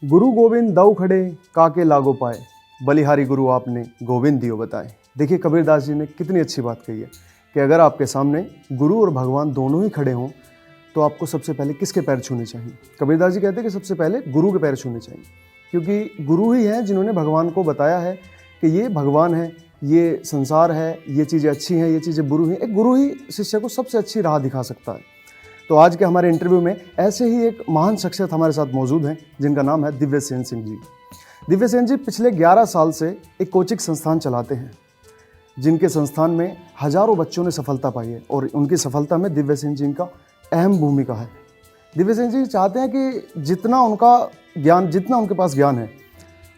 गुरु गोविंद दऊ खड़े काके लागो पाए, बलिहारी गुरु आपने गोविंद दियो बताए। देखिए कबीरदास जी ने कितनी अच्छी बात कही है कि अगर आपके सामने गुरु और भगवान दोनों ही खड़े हों तो आपको सबसे पहले किसके पैर छूने चाहिए। कबीरदास जी कहते हैं कि सबसे पहले गुरु के पैर छूने चाहिए, क्योंकि गुरु ही हैं जिन्होंने भगवान को बताया है कि ये भगवान है, ये संसार है, ये चीज़ें अच्छी हैं, ये चीज़ें बुरी हैं। एक गुरु ही शिष्य को सबसे अच्छी राह दिखा सकता है। तो आज के हमारे इंटरव्यू में ऐसे ही एक महान शख्सियत हमारे साथ मौजूद हैं जिनका नाम है दिव्यसेन सिंह जी। दिव्यसेन जी पिछले 11 साल से एक कोचिंग संस्थान चलाते हैं, जिनके संस्थान में हजारों बच्चों ने सफलता पाई है और उनकी सफलता में दिव्यसेन जी का अहम भूमिका है। दिव्यसेन जी चाहते हैं कि जितना उनके पास ज्ञान है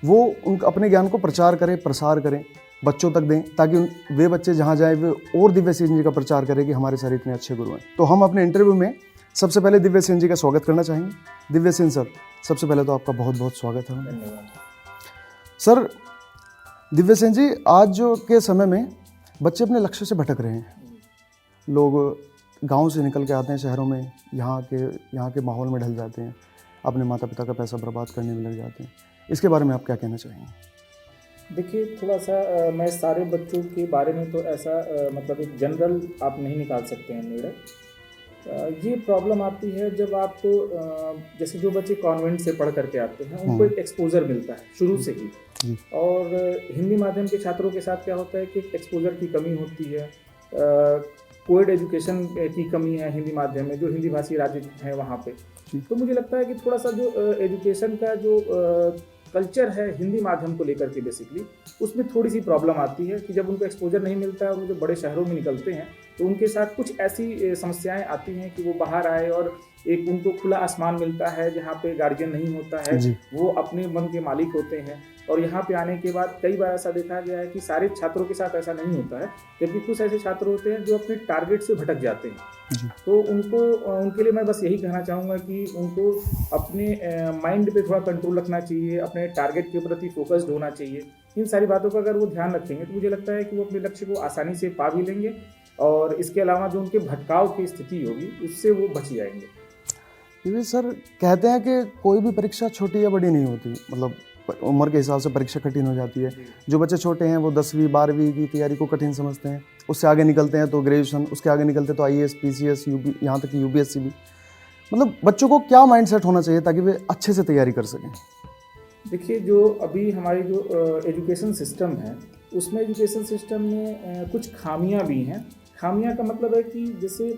वो उनका अपने ज्ञान को प्रचार करें, प्रसार करें, बच्चों तक दें, ताकि वे बच्चे जहाँ जाए वे और दिव्यसेन जी का प्रचार करें कि हमारे सर इतने अच्छे गुरु हैं। तो हम अपने इंटरव्यू में सबसे पहले दिव्यसेन जी का स्वागत करना चाहेंगे। दिव्यसेन सर, सबसे पहले तो आपका बहुत बहुत स्वागत है। धन्यवाद सर, दिव्यसेन जी, आज के समय में बच्चे अपने लक्ष्य से भटक रहे हैं। लोग गांव से निकल के आते हैं शहरों में, यहाँ के माहौल में ढल जाते हैं, अपने माता पिता का पैसा बर्बाद करने में लग जाते हैं। इसके बारे में आप क्या कहना चाहेंगे? देखिए, थोड़ा सा मैं सारे बच्चों के बारे में तो ऐसा मतलब एक जनरल आप नहीं निकाल सकते हैं निर्णय। ये प्रॉब्लम आती है जब आप जैसे जो बच्चे कॉन्वेंट से पढ़ करके आते हैं उनको एक एक्सपोजर मिलता है शुरू से ही, और हिंदी माध्यम के छात्रों के साथ क्या होता है कि एक्सपोजर की कमी होती है, कोएड एजुकेशन की कमी है हिंदी माध्यम में, जो हिंदी भाषी राज्य है वहाँ पे। तो मुझे लगता है कि थोड़ा सा जो एजुकेशन का जो कल्चर है हिंदी माध्यम को लेकर के बेसिकली उसमें थोड़ी सी प्रॉब्लम आती है कि जब उनको एक्सपोजर नहीं मिलता है और वो जो बड़े शहरों में निकलते हैं तो उनके साथ कुछ ऐसी समस्याएं आती हैं कि वो बाहर आए और एक उनको खुला आसमान मिलता है जहाँ पे गार्जियन नहीं होता है, वो अपने मन के मालिक होते हैं। और यहाँ पे आने के बाद कई बार ऐसा देखा गया है कि सारे छात्रों के साथ ऐसा नहीं होता है, जबकि कुछ ऐसे छात्र होते हैं जो अपने टारगेट से भटक जाते हैं। तो उनके लिए मैं बस यही कहना चाहूँगा कि उनको अपने माइंड पे थोड़ा कंट्रोल रखना चाहिए, अपने टारगेट के प्रति फोकस्ड होना चाहिए। इन सारी बातों का अगर वो ध्यान रखेंगे तो मुझे लगता है कि वो अपने लक्ष्य को आसानी से पा भी लेंगे, और इसके अलावा जो उनके भटकाव की स्थिति होगी उससे वो बच जाएंगे। क्योंकि सर कहते हैं कि कोई भी परीक्षा छोटी या बड़ी नहीं होती, मतलब उम्र के हिसाब से परीक्षा कठिन हो जाती है। जो बच्चे छोटे हैं वो 10वीं 12वीं की तैयारी को कठिन समझते हैं, उससे आगे निकलते हैं तो ग्रेजुएशन, उसके आगे निकलते तो IAS PCS UP, यहाँ तक कि UPSC भी। मतलब बच्चों को क्या माइंडसेट होना चाहिए ताकि वे अच्छे से तैयारी कर सकें? देखिए, जो अभी हमारी जो एजुकेशन सिस्टम है उसमें एजुकेशन सिस्टम में कुछ खामियां भी हैं। खामियां का मतलब है कि जैसे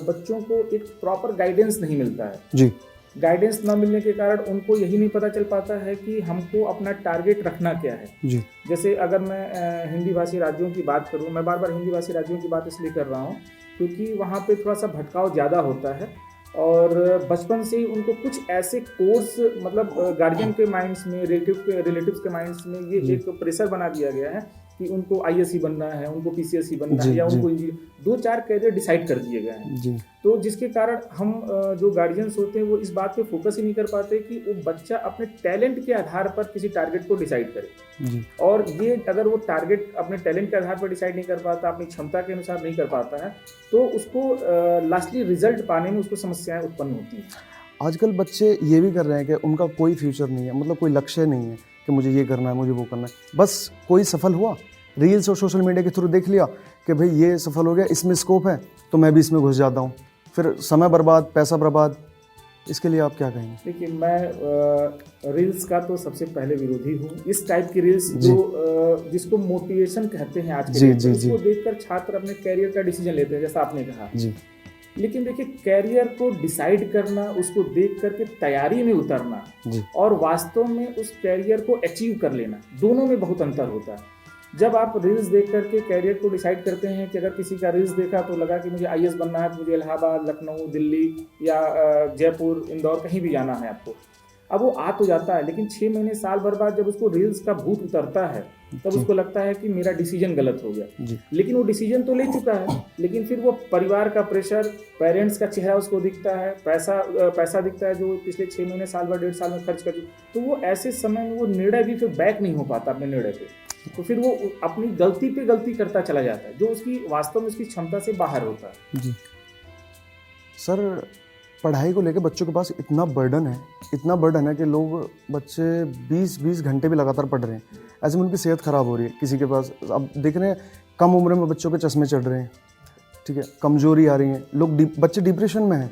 बच्चों को एक प्रॉपर गाइडेंस नहीं मिलता है जी। गाइडेंस ना मिलने के कारण उनको यही नहीं पता चल पाता है कि हमको अपना टारगेट रखना क्या है जी। जैसे अगर मैं हिंदी भाषी राज्यों की बात करूं, मैं बार बार हिंदी भाषी राज्यों की बात इसलिए कर रहा हूं क्योंकि वहाँ पे थोड़ा सा भटकाव ज़्यादा होता है, और बचपन से ही उनको कुछ ऐसे कोर्स मतलब गार्जियन के माइंड्स में, रिलेटिव्स के माइंड्स में ये एक प्रेशर बना दिया गया है कि उनको ISC बनना है, उनको PCSE बनना है, या उनको इंजीनियर, 2-4 कैरियर डिसाइड कर दिए गए हैं। तो जिसके कारण हम जो गार्जियंस होते हैं वो इस बात पे फोकस ही नहीं कर पाते कि वो बच्चा अपने टैलेंट के आधार पर किसी टारगेट को डिसाइड करे। और ये अगर वो टारगेट अपने टैलेंट के आधार पर डिसाइड नहीं कर पाता, अपनी क्षमता के अनुसार नहीं कर पाता है, तो उसको लास्टली रिजल्ट पाने में उसको समस्याएं उत्पन्न होती हैं। आजकल बच्चे ये भी कर रहे हैं कि उनका कोई फ्यूचर नहीं है, मतलब कोई लक्ष्य नहीं है कि मुझे ये करना है, मुझे वो करना है। बस कोई सफल हुआ, रील्स और सोशल मीडिया के थ्रू देख लिया कि भाई ये सफल हो गया, इसमें स्कोप है तो मैं भी इसमें घुस जाता हूँ, फिर समय बर्बाद, पैसा बर्बाद। इसके लिए आप क्या कहेंगे? देखिए, मैं रील्स का तो सबसे पहले विरोधी हूँ। इस टाइप की रील्स जो जिसको मोटिवेशन कहते हैं आज के डेट में, उसको देखकर छात्र अपने कैरियर का डिसीजन लेते हैं, जैसा आपने कहा जी। लेकिन देखिए, कैरियर को डिसाइड करना, उसको देख करके तैयारी में उतरना और वास्तव में उस कैरियर को अचीव कर लेना, दोनों में बहुत अंतर होता है। जब आप रील्स देख करके कैरियर को डिसाइड करते हैं कि अगर किसी का रील्स देखा तो लगा कि मुझे IAS बनना है, मुझे इलाहाबाद, लखनऊ, दिल्ली या जयपुर, इंदौर कहीं भी जाना है आपको, अब वो आ तो जाता है, लेकिन 6 महीने साल भर बाद जब उसको रील्स का भूत उतरता है तब उसको लगता है कि मेरा डिसीजन गलत हो गया। लेकिन वो डिसीजन तो ले चुका है, लेकिन फिर वो परिवार का प्रेशर, पेरेंट्स का चेहरा उसको दिखता है, पैसा दिखता है जो पिछले 6 महीने साल भर 1.5 साल में खर्च कर चुका, तो वो ऐसे समय में वो निर्णय भी फिर बैक नहीं हो पाता अपने निर्णय पे, तो फिर वो अपनी गलती पे गलती करता चला जाता है जो उसकी वास्तव में उसकी क्षमता से बाहर होता है जी। सर, पढ़ाई को लेकर बच्चों के पास इतना बर्डन है कि लोग बच्चे 20-20 घंटे भी लगातार पढ़ रहे हैं। ऐसे में उनकी सेहत ख़राब हो रही है। किसी के पास अब देख रहे हैं कम उम्र में बच्चों के चश्मे चढ़ रहे हैं, ठीक है, कमज़ोरी आ रही है, बच्चे डिप्रेशन में हैं।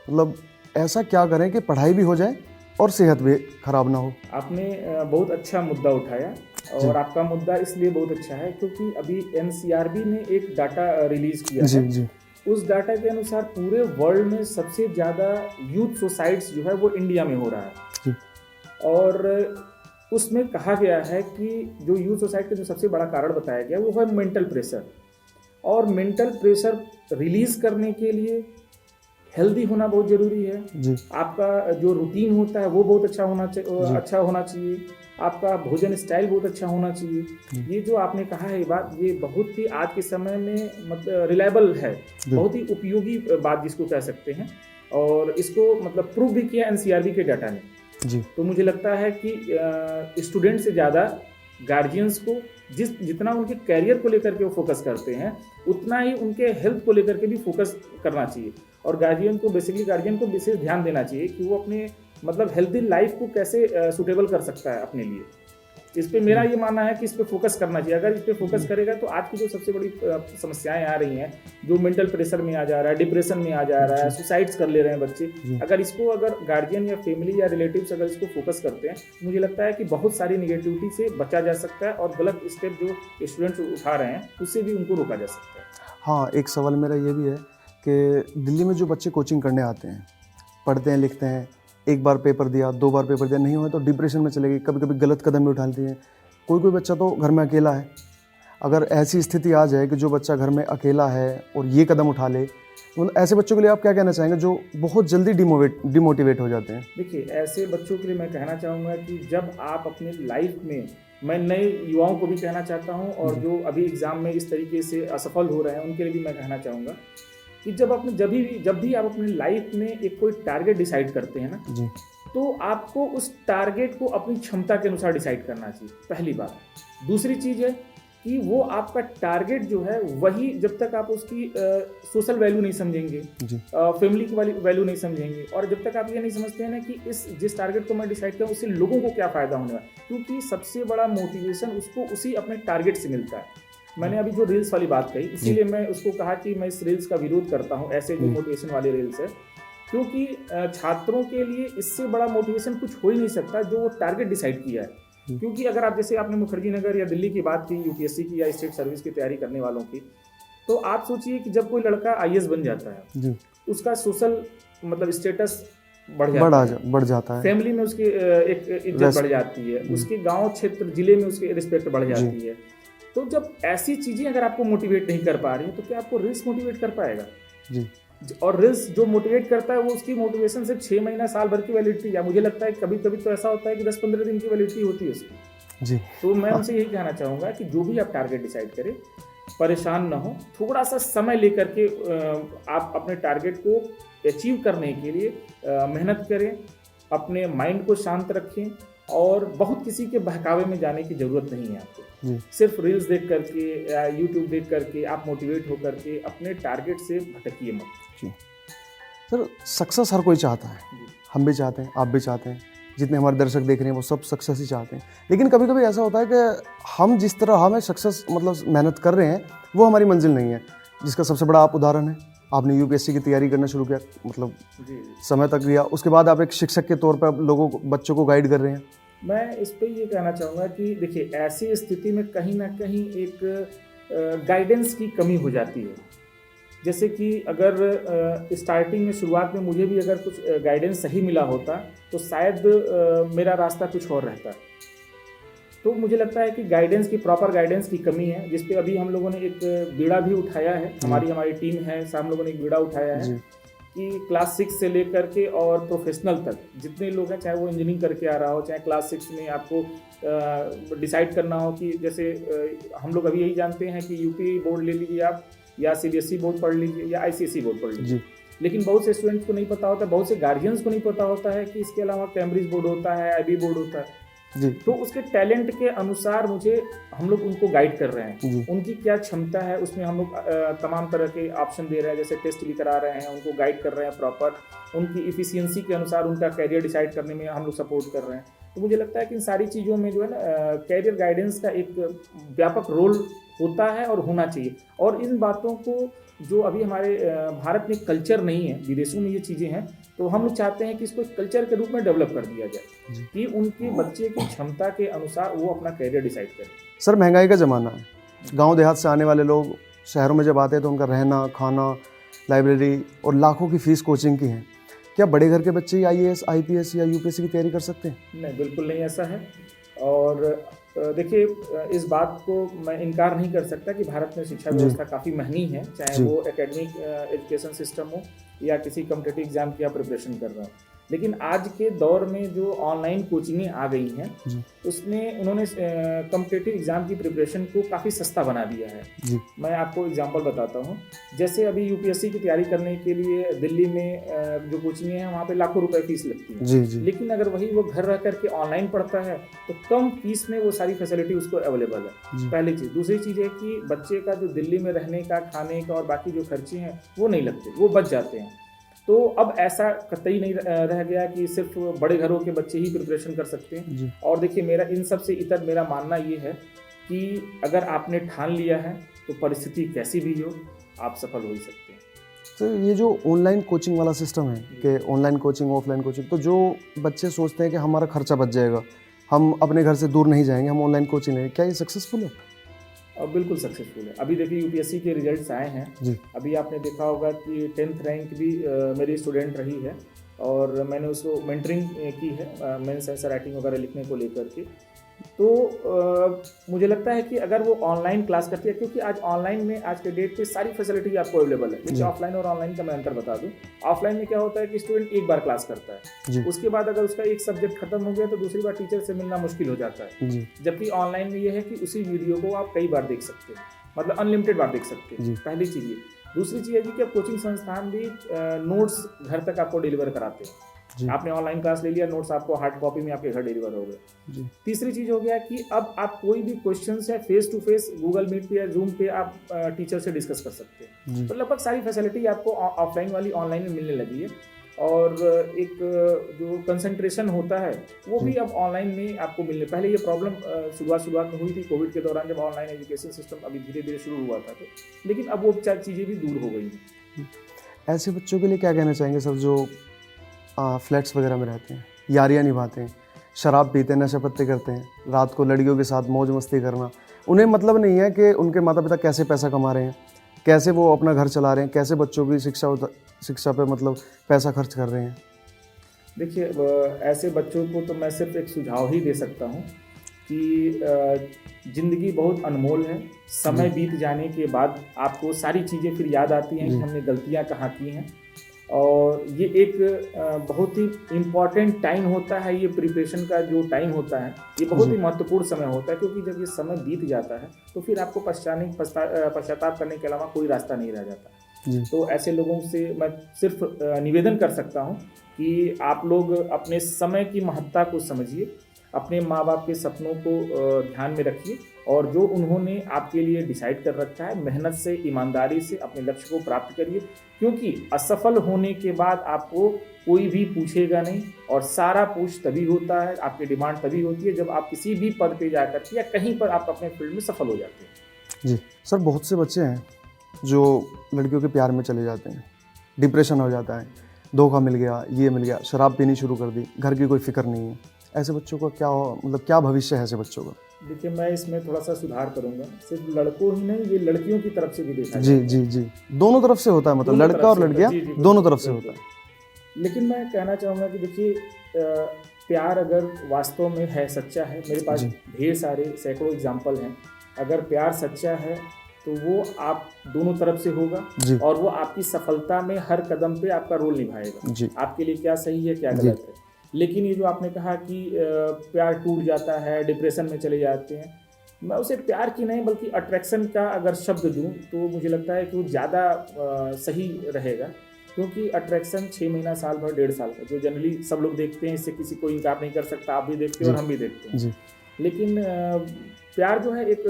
मतलब ऐसा क्या करें कि पढ़ाई भी हो जाए और सेहत भी ख़राब ना हो। आपने बहुत अच्छा मुद्दा उठाया और आपका मुद्दा इसलिए बहुत अच्छा है क्योंकि अभी एनसीआरबी ने एक डाटा रिलीज़ किया जी है। जी उस डाटा के अनुसार पूरे वर्ल्ड में सबसे ज़्यादा यूथ सुसाइड्स जो है वो इंडिया में हो रहा है जी और उसमें कहा गया है कि जो यूथ सुसाइड का जो सबसे बड़ा कारण बताया गया वो है मेंटल प्रेशर। और मेंटल प्रेशर रिलीज़ करने के लिए हेल्दी होना बहुत ज़रूरी है। जी आपका जो रूटीन होता है वो बहुत अच्छा होना चाहिए। आपका भोजन स्टाइल बहुत अच्छा होना चाहिए। ये जो आपने कहा है बात, ये बहुत ही आज के समय में मतलब रिलायबल है, बहुत ही उपयोगी बात जिसको कह सकते हैं और इसको मतलब प्रूव भी किया एनसीआरबी के डाटा ने। जी तो मुझे लगता है कि स्टूडेंट से ज़्यादा गार्जियंस को जितना उनके कैरियर को लेकर के वो फोकस करते हैं उतना ही उनके हेल्थ को लेकर के भी फोकस करना चाहिए और गार्जियन को विशेष ध्यान देना चाहिए कि वो अपने मतलब हेल्दी लाइफ को कैसे सूटेबल कर सकता है अपने लिए। इस पे मेरा ये मानना है कि इस पे फोकस करना चाहिए। अगर इस पे फोकस करेगा तो आज की जो सबसे बड़ी समस्याएं आ रही हैं, जो मेंटल प्रेशर में आ जा रहा है, डिप्रेशन में आ जा रहा है, सुसाइड्स कर ले रहे हैं बच्चे, अगर गार्जियन या फैमिली या रिलेटिव्स अगर इसको फोकस करते हैं तो मुझे लगता है कि बहुत सारी निगेटिविटी से बचा जा सकता है और गलत स्टेप जो स्टूडेंट्स उठा रहे हैं उससे भी उनको रोका जा सकता है। हाँ, एक सवाल मेरा ये भी है कि दिल्ली में जो बच्चे कोचिंग करने आते हैं, पढ़ते हैं, लिखते हैं, एक बार पेपर दिया, 2 बार पेपर दिया, नहीं हुआ तो डिप्रेशन में चले गए, कभी कभी गलत कदम भी उठा लेते हैं। कोई बच्चा तो घर में अकेला है। अगर ऐसी स्थिति आ जाए कि जो बच्चा घर में अकेला है और ये कदम उठा ले, तो ऐसे बच्चों के लिए आप क्या कहना चाहेंगे जो बहुत जल्दी डिमोटिवेट हो जाते हैं? देखिए, ऐसे बच्चों के लिए मैं कहना चाहूँगा कि जब आप अपनी लाइफ में, मैं नए युवाओं को भी कहना चाहता हूँ और जो अभी एग्ज़ाम में इस तरीके से असफल हो रहे हैं उनके लिए भी मैं कहना चाहूँगा कि जब भी आप अपनी लाइफ में एक कोई टारगेट डिसाइड करते हैं ना जी, तो आपको उस टारगेट को अपनी क्षमता के अनुसार डिसाइड करना चाहिए, पहली बात। दूसरी चीज़ है कि वो आपका टारगेट जो है वही, जब तक आप उसकी सोशल वैल्यू नहीं समझेंगे, फैमिली की वैल्यू नहीं समझेंगे और जब तक आप ये नहीं समझते हैं ना कि जिस टारगेट को मैं डिसाइड करूँ उससे लोगों को क्या फ़ायदा होने वाला, क्योंकि सबसे बड़ा मोटिवेशन उसको उसी अपने टारगेट से मिलता है। मैंने अभी जो रील्स वाली बात कही, इसीलिए मैं उसको कहा कि मैं इस रील्स का विरोध करता हूँ, ऐसे जो मोटिवेशन वाले रील्स है, क्योंकि छात्रों के लिए इससे बड़ा मोटिवेशन कुछ हो ही नहीं सकता जो वो टारगेट डिसाइड किया है। क्योंकि अगर आप, जैसे आपने मुखर्जी नगर या दिल्ली की बात की, यूपीएससी की या स्टेट सर्विस की तैयारी करने वालों की, तो आप सोचिए कि जब कोई लड़का आईएएस बन जाता है जी, उसका सोशल मतलब स्टेटस बढ़ जाता है, फैमिली में उसकी एक इज्जत बढ़ जाती है, उसके गांव क्षेत्र जिले में उसकी रिस्पेक्ट बढ़ जाती है। तो जब ऐसी चीज़ें अगर आपको मोटिवेट नहीं कर पा रही है तो क्या आपको रील्स मोटिवेट कर पाएगा? जी, और रील्स जो मोटिवेट करता है वो उसकी मोटिवेशन सिर्फ 6 महीना साल भर की वैलिडिटी, या मुझे लगता है कभी कभी तो ऐसा होता है कि 10-15 दिन की वैलिडिटी होती है उसकी। जी। तो मैं उनसे यही कहना चाहूँगा कि जो भी आप टारगेट डिसाइड करें, परेशान ना हो, थोड़ा सा समय लेकर के आप अपने टारगेट को अचीव करने के लिए मेहनत करें, अपने माइंड को शांत रखें और बहुत किसी के बहकावे में जाने की ज़रूरत नहीं है आपको। सिर्फ रील्स देख करके या यूट्यूब देख करके आप मोटिवेट हो करके अपने टारगेट से भटकिए मत। जी सर, सक्सेस हर कोई चाहता है, हम भी चाहते हैं, आप भी चाहते हैं, जितने हमारे दर्शक देख रहे हैं वो सब सक्सेस ही चाहते हैं। लेकिन कभी कभी ऐसा होता है कि हम जिस तरह हमें सक्सेस मतलब मेहनत कर रहे हैं वो हमारी मंजिल नहीं है, जिसका सबसे बड़ा आप उदाहरण है। आपने यूपीएससी की तैयारी करना शुरू किया, मतलब समय तक लिया, उसके बाद आप एक शिक्षक के तौर पर बच्चों को गाइड कर रहे हैं। मैं इस पर ये कहना चाहूँगा कि देखिए, ऐसी स्थिति में कहीं ना कहीं एक गाइडेंस की कमी हो जाती है। जैसे कि अगर स्टार्टिंग में, शुरुआत में मुझे भी अगर कुछ गाइडेंस सही मिला होता तो शायद मेरा रास्ता कुछ और रहता। तो मुझे लगता है कि गाइडेंस की, प्रॉपर गाइडेंस की कमी है, जिस पे अभी हम लोगों ने एक बीड़ा भी उठाया है, हमारी टीम है, हम लोगों ने एक बीड़ा उठाया है कि क्लास 6 से लेकर के और प्रोफेशनल तक जितने लोग हैं, चाहे वो इंजीनियरिंग करके आ रहा हो, चाहे क्लास 6 में आपको डिसाइड करना हो कि जैसे हम लोग अभी यही जानते हैं कि यूपी बोर्ड ले लीजिए आप, या सीबीएसई बोर्ड पढ़ लीजिए या आईसीएसई बोर्ड पढ़ लीजिए। लेकिन बहुत से स्टूडेंट्स को नहीं पता होता, बहुत से गार्जियंस को नहीं पता होता है कि इसके अलावा कैम्ब्रिज बोर्ड होता है, आईबी बोर्ड होता है। जी तो उसके टैलेंट के अनुसार हम लोग उनको गाइड कर रहे हैं। जी उनकी क्या क्षमता है उसमें हम लोग तमाम तरह के ऑप्शन दे रहे हैं, जैसे टेस्ट भी करा रहे हैं, उनको गाइड कर रहे हैं प्रॉपर, उनकी इफिशियंसी के अनुसार उनका कैरियर डिसाइड करने में हम लोग सपोर्ट कर रहे हैं। तो मुझे लगता है कि इन सारी चीज़ों में जो है ना कैरियर गाइडेंस का एक व्यापक रोल होता है और होना चाहिए। और इन बातों को जो अभी हमारे भारत में कल्चर नहीं है, विदेशों में ये चीज़ें हैं, तो हम लोग चाहते हैं कि इसको एक कल्चर के रूप में डेवलप कर दिया जाए कि उनके बच्चे की क्षमता के अनुसार वो अपना कैरियर डिसाइड करें। सर, महंगाई का ज़माना है, गांव देहात से आने वाले लोग शहरों में जब आते हैं तो उनका रहना, खाना, लाइब्रेरी और लाखों की फ़ीस कोचिंग की है। क्या बड़े घर के बच्चे ही IAS, IPS या UPSC की तैयारी कर सकते हैं? नहीं, बिल्कुल नहीं ऐसा है। और देखिए, इस बात को मैं इनकार नहीं कर सकता कि भारत में शिक्षा व्यवस्था काफ़ी महंगी है, चाहे वो एकेडमिक एजुकेशन सिस्टम हो या किसी कॉम्पिटिटिव एग्जाम की आप प्रिपरेशन कर रहे हो। लेकिन आज के दौर में जो ऑनलाइन कोचिंगें आ गई हैं, उसमें उन्होंने कॉम्पिटिटिव एग्जाम की प्रिपरेशन को काफ़ी सस्ता बना दिया है। मैं आपको एग्जांपल बताता हूँ। जैसे अभी UPSC की तैयारी करने के लिए दिल्ली में जो कोचिंगें हैं वहाँ पे लाखों रुपए फीस लगती है। लेकिन अगर वही वो घर रह करके ऑनलाइन पढ़ता है तो कम फीस में वो सारी फैसिलिटी उसको अवेलेबल है। पहली चीज़। दूसरी चीज़ है कि बच्चे का जो दिल्ली में रहने का, खाने का और बाकी जो खर्चे हैं वो नहीं लगते, वो बच जाते हैं। तो अब ऐसा कतई नहीं रह गया कि सिर्फ बड़े घरों के बच्चे ही प्रिपरेशन कर सकते हैं। और देखिए, मेरा इन सब से इतर मेरा मानना ये है कि अगर आपने ठान लिया है तो परिस्थिति कैसी भी हो, आप सफल हो ही सकते हैं। तो ये जो ऑनलाइन कोचिंग वाला सिस्टम है कि ऑनलाइन कोचिंग, ऑफलाइन कोचिंग, तो जो बच्चे सोचते हैं कि हमारा खर्चा बच जाएगा, हम अपने घर से दूर नहीं जाएंगे, हम ऑनलाइन कोचिंग लेंगे, क्या ये सक्सेसफुल है? बिल्कुल सक्सेसफुल है। अभी देखिए UPSC के रिजल्ट्स आए हैं जी। अभी आपने देखा होगा कि 10th रैंक भी मेरी स्टूडेंट रही है और मैंने उसको मेंटरिंग की है, मेंस आंसर राइटिंग वगैरह लिखने को लेकर के। तो मुझे लगता है कि अगर वो ऑनलाइन क्लास करती है, क्योंकि आज ऑनलाइन में आज के डेट पे सारी फैसिलिटी आपको अवेलेबल है। देखिए, ऑफलाइन और ऑनलाइन का मैं अंतर बता दूं। ऑफलाइन में क्या होता है कि स्टूडेंट एक बार क्लास करता है, उसके बाद अगर उसका एक सब्जेक्ट खत्म हो गया तो दूसरी बार टीचर से मिलना मुश्किल हो जाता है। जबकि ऑनलाइन में ये है कि उसी वीडियो को आप कई बार देख सकते हैं, मतलब अनलिमिटेड बार देख सकते हैं। पहली चीज़ ये। दूसरी चीज़ है कि अब कोचिंग संस्थान भी नोट्स घर तक आपको डिलीवर कराते हैं। आपने ऑनलाइन क्लास ले लिया, नोट्स आपको हार्ड कॉपी में आपके घर डिलीवर हो गए। तीसरी चीज हो गया कि अब आप कोई भी क्वेश्चन है face to face Google Meet पे या जूम पे आप टीचर से डिस्कस कर सकते हैं। तो लगभग सारी फैसिलिटी आपको ऑफलाइन वाली ऑनलाइन में मिलने लगी है। और एक जो कंसंट्रेशन होता है वो भी अब ऑनलाइन में आपको मिलने। पहले ये प्रॉब्लम शुरुआत में हुई थी कोविड के दौरान, जब ऑनलाइन एजुकेशन सिस्टम अभी धीरे धीरे शुरू हुआ था, तो लेकिन अब वो चीज़ें भी दूर हो गई हैं। ऐसे बच्चों के लिए क्या कहना चाहेंगे सर जो फ्लैट्स वगैरह में रहते हैं, यारियाँ निभाते हैं, शराब पीते हैं, नशे पत्ते करते हैं, रात को लड़कियों के साथ मौज मस्ती करना, उन्हें मतलब नहीं है कि उनके माता पिता कैसे पैसा कमा रहे हैं, कैसे वो अपना घर चला रहे हैं, कैसे बच्चों की शिक्षा पे मतलब पैसा खर्च कर रहे हैं? देखिए, ऐसे बच्चों को तो मैं सिर्फ एक सुझाव ही दे सकता हूँ कि ज़िंदगी बहुत अनमोल है। समय बीत जाने के बाद आपको सारी चीज़ें फिर याद आती हैं कि हमने गलतियाँ कहाँ की हैं। और ये एक बहुत ही इम्पॉर्टेंट टाइम होता है। ये प्रिपरेशन का जो टाइम होता है ये बहुत ही महत्वपूर्ण समय होता है, क्योंकि जब ये समय बीत जाता है तो फिर आपको पश्चाताप करने के अलावा कोई रास्ता नहीं रह जाता। तो ऐसे लोगों से मैं सिर्फ निवेदन कर सकता हूँ कि आप लोग अपने समय की महत्ता को समझिए, अपने माँ बाप के सपनों को ध्यान में रखिए और जो उन्होंने आपके लिए डिसाइड कर रखा है, मेहनत से, ईमानदारी से अपने लक्ष्य को प्राप्त करिए। क्योंकि असफल होने के बाद आपको कोई भी पूछेगा नहीं, और सारा पूछ तभी होता है, आपकी डिमांड तभी होती है जब आप किसी भी पद पे जाकर या कहीं पर आप अपने फील्ड में सफल हो जाते हैं। जी सर, बहुत से बच्चे हैं जो लड़कियों के प्यार में चले जाते हैं, डिप्रेशन हो जाता है, धोखा मिल गया, ये मिल गया, शराब पीनी शुरू कर दी, घर की कोई फिक्र नहीं है। ऐसे बच्चों का क्या भविष्य है ऐसे बच्चों का? देखिए, मैं इसमें थोड़ा सा सुधार करूंगा। सिर्फ लड़कों ही नहीं, ये लड़कियों की तरफ से भी देखा जी जी जी, दोनों तरफ से होता है, मतलब लड़का और लड़कियां दोनों तरफ से होता है। लेकिन मैं कहना चाहूँगा कि देखिए, प्यार अगर वास्तव में है, सच्चा है, मेरे पास ढेर सारे सैकड़ों एग्जाम्पल हैं। अगर प्यार सच्चा है तो वो आप दोनों तरफ से होगा और वो आपकी सफलता में हर कदम पे आपका रोल निभाएगा। आपके लिए क्या सही है, क्या गलत है। लेकिन ये जो आपने कहा कि प्यार टूट जाता है, डिप्रेशन में चले जाते हैं, मैं उसे प्यार की नहीं बल्कि अट्रैक्शन का अगर शब्द दूं तो मुझे लगता है कि वो ज़्यादा सही रहेगा। क्योंकि अट्रैक्शन 6 महीना, साल भर, 1.5 साल का जो जनरली सब लोग देखते हैं, इससे किसी को इनकार नहीं कर सकता, आप भी देखते हैं और हम भी देखते हैं। जी लेकिन प्यार जो है एक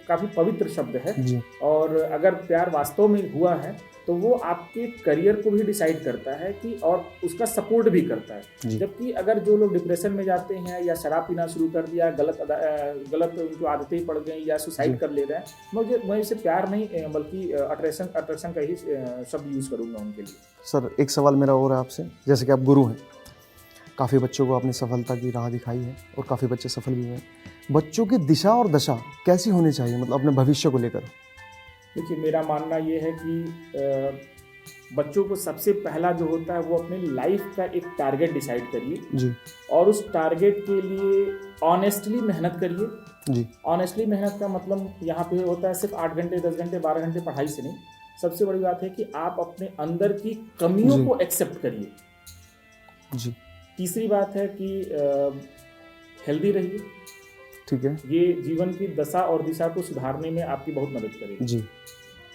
काफ़ी पवित्र शब्द है, जी और अगर प्यार वास्तव में हुआ है तो वो आपके करियर को भी डिसाइड करता है कि, और उसका सपोर्ट भी करता है। जी। जबकि अगर जो लोग डिप्रेशन में जाते हैं या शराब पीना शुरू कर दिया, गलत उनको आदतें पड़ गई या सुसाइड कर ले रहे हैं, मैं इसे प्यार नहीं बल्कि अट्रैक्शन का ही शब्द यूज़ करूँगा उनके लिए। सर, एक सवाल मेरा और है आपसे, जैसे कि आप गुरु हैं, काफ़ी बच्चों को आपने सफलता की राह दिखाई है और काफ़ी बच्चे सफल भी हुए हैं। बच्चों की दिशा और दशा कैसी होनी चाहिए, मतलब अपने भविष्य को लेकर? देखिए, मेरा मानना ये है कि बच्चों को सबसे पहला जो होता है वो अपने लाइफ का एक टारगेट डिसाइड करिए जी और उस टारगेट के लिए ऑनेस्टली मेहनत करिए। जी ऑनेस्टली मेहनत का मतलब यहाँ पे होता है सिर्फ 8 घंटे, 10 घंटे, 12 घंटे पढ़ाई से नहीं। सबसे बड़ी बात है कि आप अपने अंदर की कमियों जी। को एक्सेप्ट करिए। जी। तीसरी बात है कि हेल्दी रहिए। ठीक है। ये जीवन की दशा और दिशा को सुधारने में आपकी बहुत मदद करेगी। जी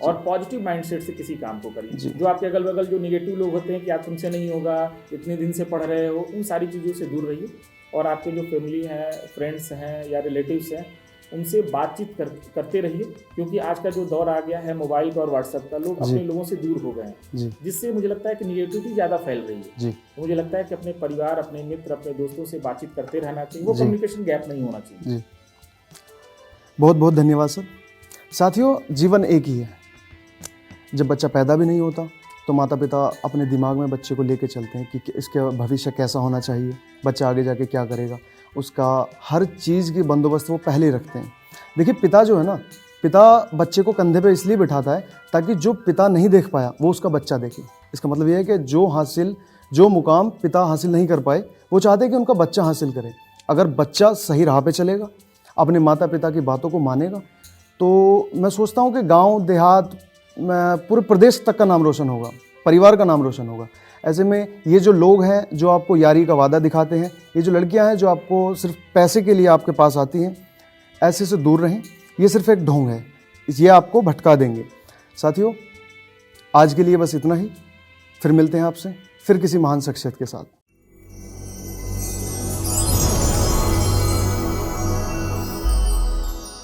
और पॉजिटिव माइंडसेट से किसी काम को जी। करिए। जो आपके अगल बगल जो निगेटिव लोग होते हैं कि आप तुमसे नहीं होगा, इतने दिन से पढ़ रहे हो, उन सारी चीज़ों से दूर रहिए। और आपके जो फैमिली हैं, फ्रेंड्स हैं या रिलेटिव्स हैं, उनसे बातचीत करते रहिए, क्योंकि आज का जो दौर आ गया है मोबाइल का और व्हाट्सएप का, लोग जी। अपने लोगों से दूर हो गए हैं, जी जिससे मुझे लगता है कि निगेटिविटी ज़्यादा फैल रही है। जी तो मुझे लगता है कि अपने परिवार, अपने मित्र, अपने दोस्तों से बातचीत करते रहना चाहिए। वो जी। कम्युनिकेशन गैप नहीं होना चाहिए। जी। बहुत बहुत धन्यवाद सर। साथियों, जीवन एक ही है। जब बच्चा पैदा भी नहीं होता तो माता पिता अपने दिमाग में बच्चे को लेके चलते हैं कि इसका भविष्य कैसा होना चाहिए, बच्चा आगे जाके क्या करेगा, उसका हर चीज़ की बंदोबस्त वो पहले ही रखते हैं। देखिए, पिता जो है ना, पिता बच्चे को कंधे पे इसलिए बिठाता है ताकि जो पिता नहीं देख पाया वो उसका बच्चा देखे। इसका मतलब ये है कि जो मुकाम पिता हासिल नहीं कर पाए, वो चाहते हैं कि उनका बच्चा हासिल करे। अगर बच्चा सही राह पे चलेगा, अपने माता पिता की बातों को मानेगा, तो मैं सोचता हूँ कि गांव देहात में पूरे प्रदेश तक का नाम रोशन होगा, परिवार का नाम रोशन होगा। ऐसे में ये जो लोग हैं जो आपको यारी का वादा दिखाते हैं, ये जो लड़कियां हैं जो आपको सिर्फ पैसे के लिए आपके पास आती हैं, ऐसे से दूर रहें। ये सिर्फ एक ढोंग है, ये आपको भटका देंगे। साथियों, आज के लिए बस इतना ही। फिर मिलते हैं आपसे फिर किसी महान शख्सियत के साथ।